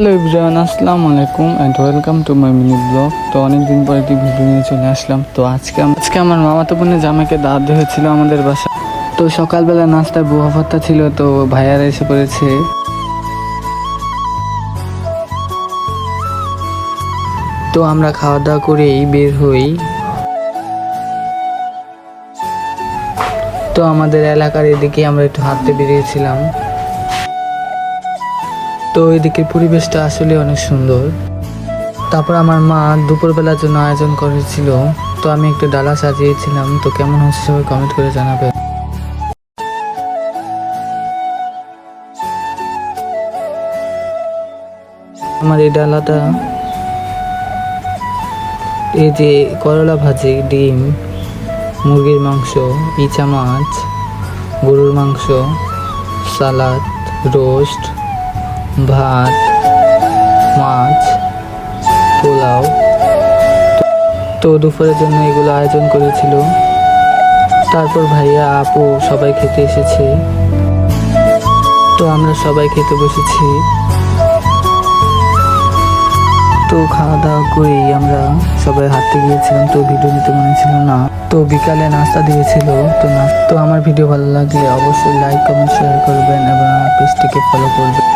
Hello everyone, আসসালামু আলাইকুম and welcome to my mini blog. তো অনেকদিন পরে একটি ভিডিও নিয়ে চলে আসলাম। তো আজকে আমার মামাতো বোনের জামাইকে দাওয়াত দেওয়া হয়েছিল আমাদের বাসায়। তো সকালবেলা নাস্তায় বুয়া ভর্তা ছিল, তো ভাইয়ারা এসে পড়েছে। তো আমরা খাওয়া দাওয়া করেই বের হই। তো আমাদের এলাকার এদিকে আমরা একটু হাঁটতে বেরিয়েছিলাম। তো এদিকে পরিবেশটা আসলে অনেক সুন্দর। তারপর আমার মা দুপুরবেলার জন্য আয়োজন করেছিল, তো আমি একটু ডালা সাজিয়েছিলাম। তো কেমন হচ্ছে সবাই কমেন্ট করে জানাবে। আমার এই ডালাটা, এই যে করলা ভাজি, ডিম, মুরগির মাংস, ইচা মাছ, গরুর মাংস, সালাদ, রোস্ট, ভাত, মাছ, পোলাও। তো দুপুরের জন্য এগুলো আয়োজন করেছিল। তারপর ভাইয়া আপু সবাই খেতে এসেছে। তো আমরা সবাই খেতে বসেছি। তো খাওয়া দাওয়া করেই আমরা সবাই হাঁটতে গিয়েছিলাম। তো ভিডিও নিতে মনে ছিল না। তো বিকালে নাস্তা দিয়েছিল। তো আমার ভিডিও ভালো লাগলে অবশ্যই লাইক, কমেন্ট, শেয়ার করবেন এবং আমার পেজটিকে ফলো করবেন।